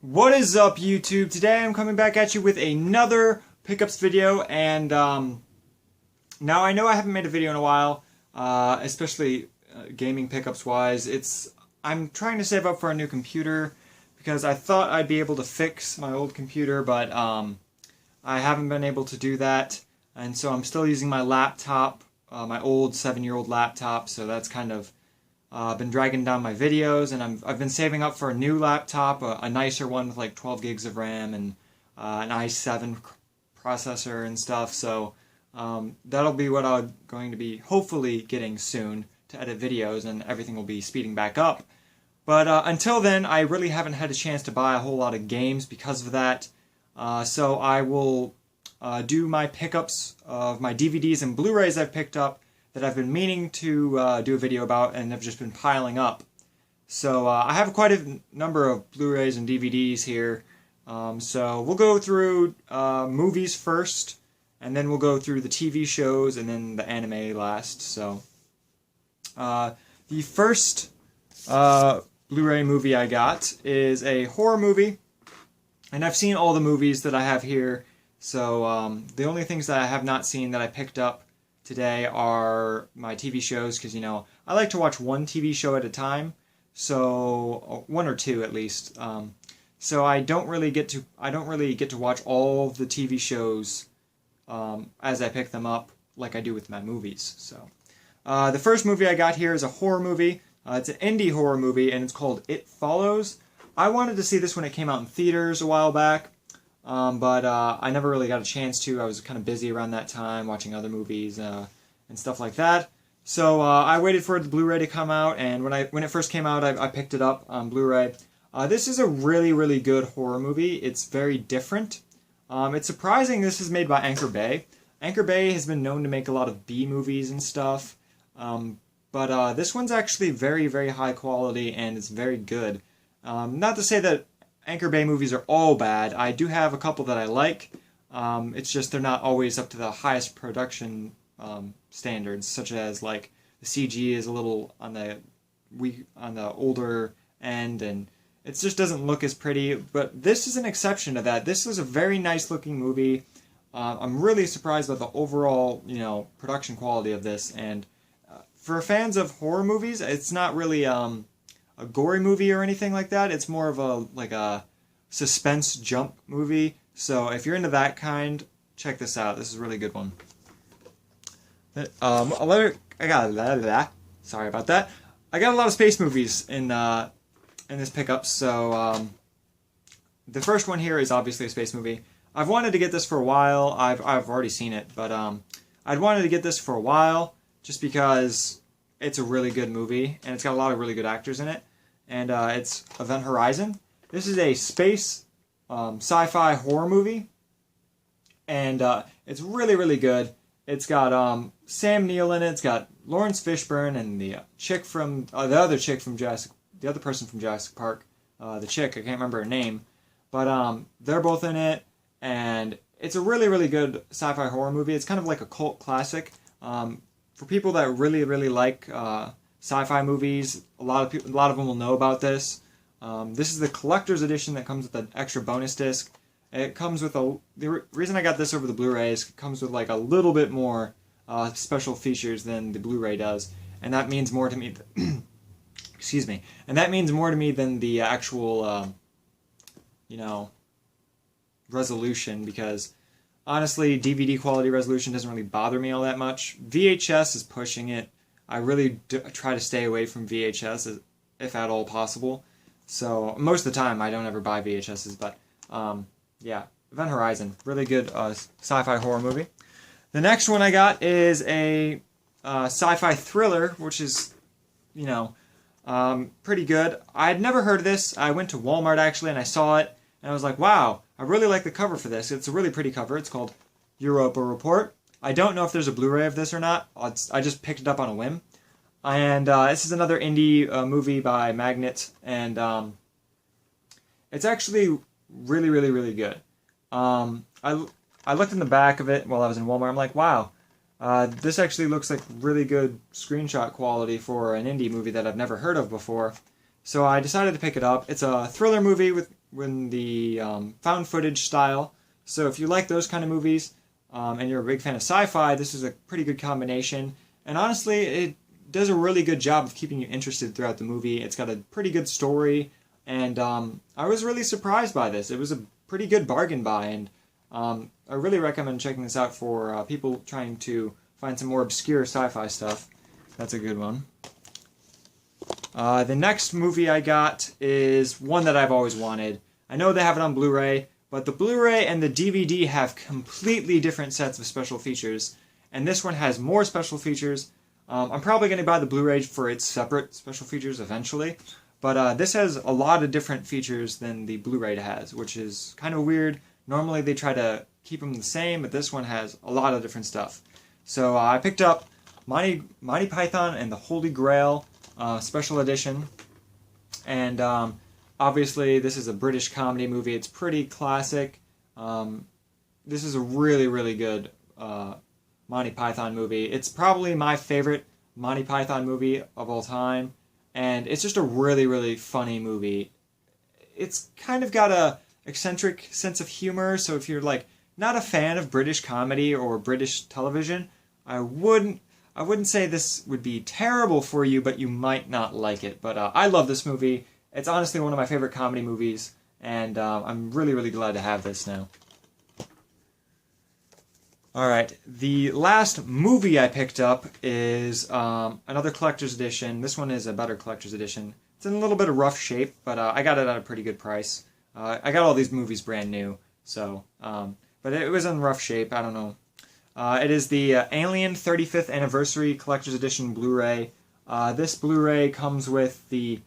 What is up, YouTube? Today I'm coming back at you with another pickups video, and now I know I haven't made a video in a while, especially gaming pickups wise. I'm trying to save up for a new computer because I thought I'd be able to fix my old computer, but I haven't been able to do that, and so I'm still using my laptop, my old 7-year-old laptop. So that's kind of been dragging down my videos, and I've been saving up for a new laptop, a nicer one with like 12 gigs of RAM and an i7 processor and stuff. So that'll be what I'm going to be hopefully getting soon to edit videos, and everything will be speeding back up. But until then, I really haven't had a chance to buy a whole lot of games because of that. So I will do my pickups of my DVDs and Blu-rays I've picked up that I've been meaning to do a video about and have just been piling up. So I have quite a number of Blu-rays and DVDs here. So we'll go through movies first, and then we'll go through the TV shows, and then the anime last. So the first Blu-ray movie I got is a horror movie, and I've seen all the movies that I have here. So the only things that I have not seen that I picked up today are my TV shows, because I like to watch one TV show at a time, so one or two at least. So I don't really get to watch all the TV shows as I pick them up like I do with my movies. So the first movie I got here is a horror movie. It's an indie horror movie, and it's called It Follows. I wanted to see this when it came out in theaters a while back. But I never really got a chance to. I was kind of busy around that time watching other movies and stuff like that. So I waited for the Blu-ray to come out, and when it first came out, I picked it up on Blu-ray. This is a really, really good horror movie. It's very different. It's surprising this is made by Anchor Bay. Anchor Bay has been known to make a lot of B movies and stuff, but this one's actually very, very high quality, and it's very good. Not to say that Anchor Bay movies are all bad. I do have a couple that I like. It's just they're not always up to the highest production standards, such as like the CG is a little on the older end, and it just doesn't look as pretty. But this is an exception to that. This is a very nice looking movie. I'm really surprised by the overall production quality of this, and for fans of horror movies, it's not really a gory movie or anything like that. It's more of a suspense jump movie. So if you're into that kind, check this out. This is a really good one. Sorry about that. I got a lot of space movies in this pickup. So the first one here is obviously a space movie. I've wanted to get this for a while. I've already seen it, but I'd wanted to get this for a while just because it's a really good movie, and it's got a lot of really good actors in it. And it's Event Horizon. This is a space sci-fi horror movie, and it's really, really good. It's got Sam Neill in it. It's got Lawrence Fishburne and the other person from Jurassic Park. The chick, I can't remember her name, but they're both in it, and it's a really, really good sci-fi horror movie. It's kind of like a cult classic. For people that really, really like sci-fi movies, a lot of them will know about this. This is the collector's edition that comes with an extra bonus disc. It comes with the reason I got this over the Blu-ray is it comes with like a little bit more special features than the Blu-ray does, and that means more to me. Excuse me, and that means more to me than the actual resolution, because honestly, DVD quality resolution doesn't really bother me all that much. VHS is pushing it. I really try to stay away from VHS if at all possible. So most of the time I don't ever buy VHSs, but yeah, Event Horizon, really good sci-fi horror movie. The next one I got is a sci-fi thriller, which is, pretty good. I had never heard of this. I went to Walmart actually, and I saw it, and I was like, wow, I really like the cover for this. It's a really pretty cover. It's called Europa Report. I don't know if there's a Blu-ray of this or not. I just picked it up on a whim. And this is another indie movie by Magnet, and it's actually really, really, really good. I looked in the back of it while I was in Walmart. I'm like, wow, this actually looks like really good screenshot quality for an indie movie that I've never heard of before. So I decided to pick it up. It's a thriller movie with in the found footage style. So if you like those kind of movies and you're a big fan of sci-fi, this is a pretty good combination. And honestly, it does a really good job of keeping you interested throughout the movie. It's got a pretty good story, and I was really surprised by this. It was a pretty good bargain buy, and I really recommend checking this out for people trying to find some more obscure sci-fi stuff. That's a good one. The next movie I got is one that I've always wanted. I know they have it on Blu-ray, but the Blu-ray and the DVD have completely different sets of special features, and this one has more special features. I'm probably going to buy the Blu-ray for its separate special features eventually, but this has a lot of different features than the Blu-ray has, which is kind of weird. Normally they try to keep them the same, but this one has a lot of different stuff. So I picked up Monty Python and the Holy Grail special edition, and obviously this is a British comedy movie. It's pretty classic. This is a really, really good Monty Python movie. It's probably my favorite Monty Python movie of all time, and it's just a really, really funny movie. It's kind of got a eccentric sense of humor, so if you're like not a fan of British comedy or British television, I wouldn't say this would be terrible for you, but you might not like it. But I love this movie. It's honestly one of my favorite comedy movies, and I'm really, really glad to have this now. Alright, the last movie I picked up is another collector's edition. This one is a better collector's edition. It's in a little bit of rough shape, but I got it at a pretty good price. I got all these movies brand new, so but it was in rough shape. I don't know. It is the Alien 35th Anniversary Collector's Edition Blu-ray. This Blu-ray comes with the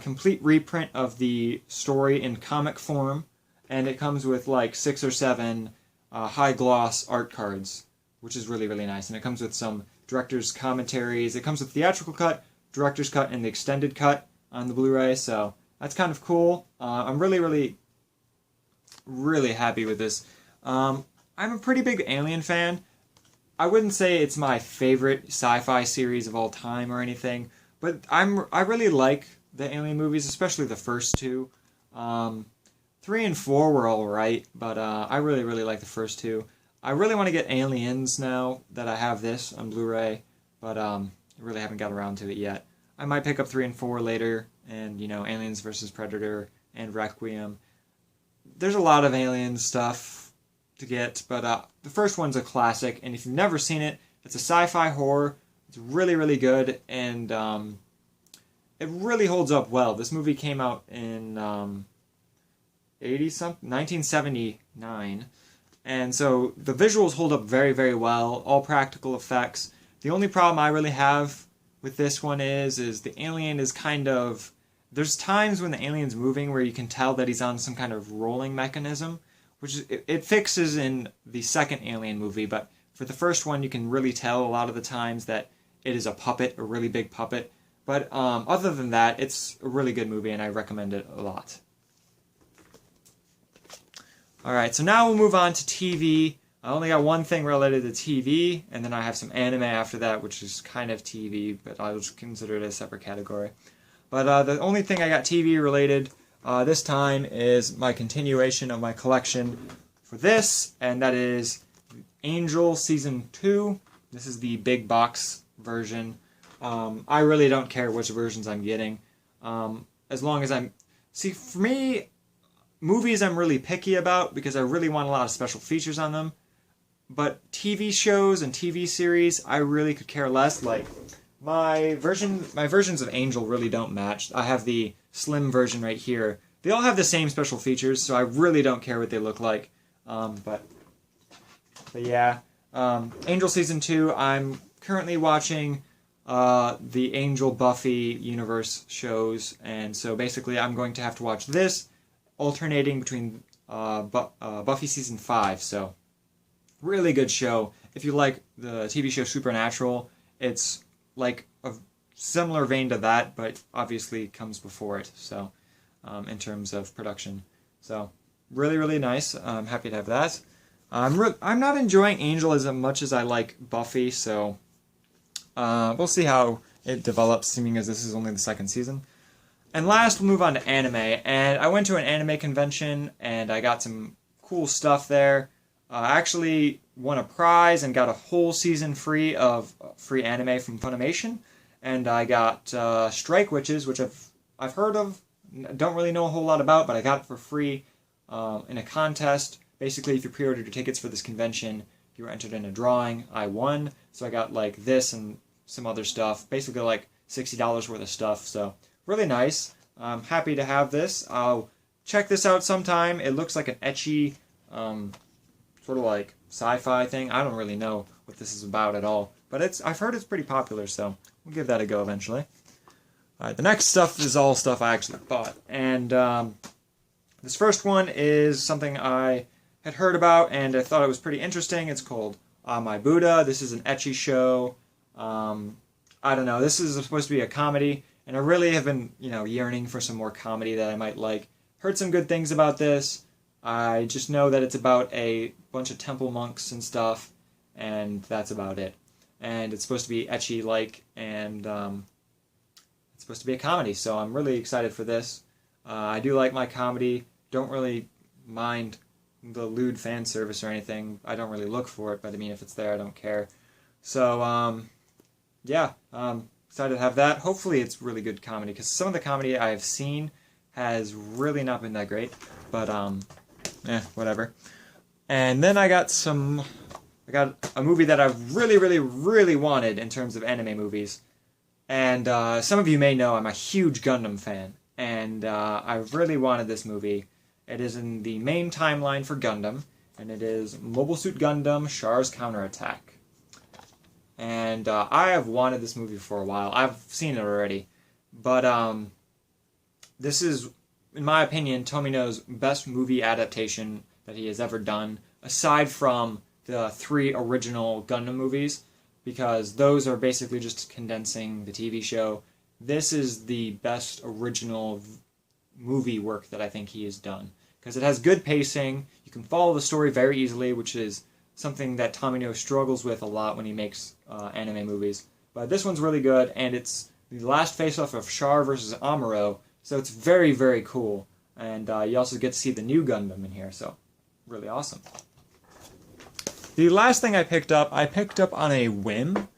complete reprint of the story in comic form, and it comes with like 6 or 7 high-gloss art cards, which is really, really nice. And it comes with some director's commentaries. It comes with theatrical cut, director's cut, and the extended cut on the Blu-ray, so that's kind of cool. I'm really, really, really happy with this. I'm a pretty big Alien fan. I wouldn't say it's my favorite sci-fi series of all time or anything, but I really like the Alien movies, especially the first two. 3 and 4 were alright, but I really, really like the first two. I really want to get Aliens now that I have this on Blu-ray, but I really haven't got around to it yet. I might pick up 3 and 4 later, and, you know, Aliens vs. Predator and Requiem. There's a lot of Alien stuff to get, but the first one's a classic, and if you've never seen it, it's a sci-fi horror. It's really, really good, and it really holds up well. This movie came out in 1979, and so the visuals hold up very, very well, all practical effects. The only problem I really have with this one is the alien is kind of, there's times when the alien's moving where you can tell that he's on some kind of rolling mechanism, which is, it fixes in the second Alien movie, but for the first one you can really tell a lot of the times that it is a puppet, a really big puppet. But other than that, it's a really good movie, and I recommend it a lot. Alright, so now we'll move on to TV. I only got one thing related to TV, and then I have some anime after that, which is kind of TV, but I'll just consider it a separate category. But the only thing I got TV related this time is my continuation of my collection for this, and that is Angel Season 2. This is the big box version. I really don't care which versions I'm getting. As long as I'm... See, for me, movies I'm really picky about because I really want a lot of special features on them. But TV shows and TV series, I really could care less. Like, my versions of Angel really don't match. I have the slim version right here. They all have the same special features, so I really don't care what they look like. But yeah, Angel Season 2, I'm currently watching the Angel Buffy universe shows, and so basically I'm going to have to watch this, alternating between Buffy Season 5, so really good show. If you like the TV show Supernatural, it's like a similar vein to that, but obviously comes before it, so in terms of production. So really, really nice. I'm happy to have that. I'm not enjoying Angel as much as I like Buffy, so we'll see how it develops, seeming as this is only the second season. And last, we'll move on to anime. And I went to an anime convention, and I got some cool stuff there. I actually won a prize and got a whole season free of free anime from Funimation. And I got Strike Witches, which I've heard of, don't really know a whole lot about, but I got it for free in a contest. Basically, if you pre-ordered your tickets for this convention, you were entered in a drawing. I won, so I got like this and some other stuff. Basically, like $60 worth of stuff. So really nice. I'm happy to have this. I'll check this out sometime. It looks like an ecchi, sort of like sci-fi thing. I don't really know what this is about at all, but I've heard it's pretty popular, so we'll give that a go eventually. Alright, the next stuff is all stuff I actually bought, and this first one is something I had heard about, and I thought it was pretty interesting. It's called My Buddha. This is an ecchi show. I don't know, this is supposed to be a comedy, and I really have been, yearning for some more comedy that I might like. Heard some good things about this. I just know that it's about a bunch of temple monks and stuff, and that's about it. And it's supposed to be ecchi-like, and it's supposed to be a comedy, so I'm really excited for this. I do like my comedy. Don't really mind the lewd fan service or anything. I don't really look for it, but I mean, if it's there, I don't care. So, yeah, excited to have that. Hopefully it's really good comedy, because some of the comedy I've seen has really not been that great, but, whatever. And then I got a movie that I really, really, really wanted in terms of anime movies. And some of you may know I'm a huge Gundam fan, and I really wanted this movie. It is in the main timeline for Gundam, and it is Mobile Suit Gundam: Char's Counterattack. And I have wanted this movie for a while. I've seen it already, but this is, in my opinion, Tomino's best movie adaptation that he has ever done, aside from the 3 original Gundam movies, because those are basically just condensing the TV show. This is the best original movie work that I think he has done, because it has good pacing. You can follow the story very easily, which is something that Tomino struggles with a lot when he makes anime movies. But this one's really good, and it's the last face-off of Char versus Amuro, so it's very, very cool. And you also get to see the new Gundam in here, so really awesome. The last thing I picked up on a whim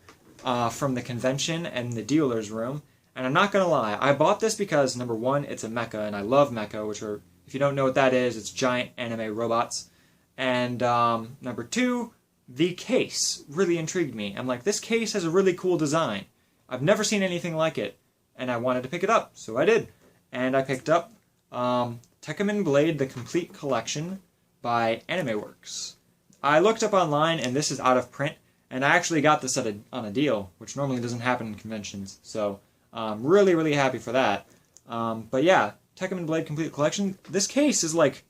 from the convention and the dealer's room. And I'm not going to lie, I bought this because, number one, it's a mecha, and I love mecha, which are, if you don't know what that is, it's giant anime robots. And number two, the case really intrigued me. I'm like, this case has a really cool design. I've never seen anything like it, and I wanted to pick it up, so I did. And I picked up Nekoman Blade, the Complete Collection by AnimeWorks. I looked up online, and this is out of print, and I actually got this on a deal, which normally doesn't happen in conventions, so I'm really, really happy for that. But yeah, Nekoman Blade Complete Collection, this case is like,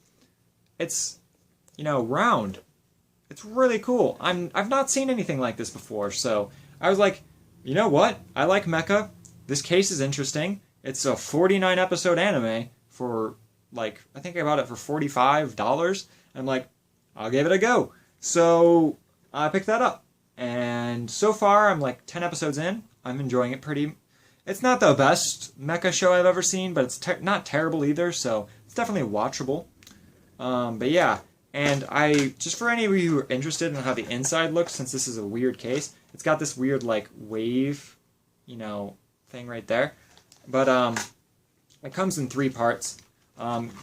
it's, round. It's really cool. I've not seen anything like this before, so I was like, you know what? I like mecha. This case is interesting. It's a 49 episode anime for, like, I think I bought it for $45. I'm like, I'll give it a go. So I picked that up. And so far, I'm like 10 episodes in. I'm enjoying it pretty. It's not the best mecha show I've ever seen, but it's not terrible either, so it's definitely watchable. But yeah, and just for any of you who are interested in how the inside looks, since this is a weird case, it's got this weird, like, wave, thing right there. But it comes in 3 parts.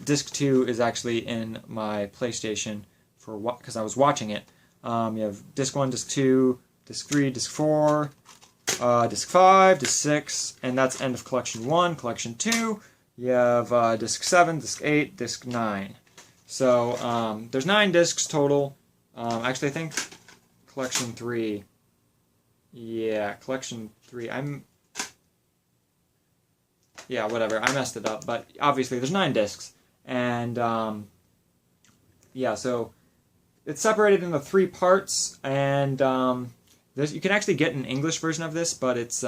Disc 2 is actually in my PlayStation because I was watching it. You have Disc 1, Disc 2, Disc 3, Disc 4, Disc 5, Disc 6, and that's end of Collection 1. Collection 2, you have Disc 7, Disc 8, Disc 9. So there's 9 discs total. Actually, I think Collection 3. Yeah, Collection 3. Yeah, whatever. I messed it up, but obviously there's 9 discs, and yeah, so it's separated into 3 parts, and you can actually get an English version of this, but it's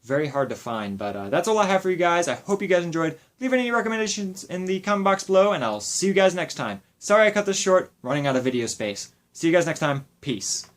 very hard to find. But that's all I have for you guys. I hope you guys enjoyed. Leave any recommendations in the comment box below, and I'll see you guys next time. Sorry I cut this short, running out of video space. See you guys next time. Peace.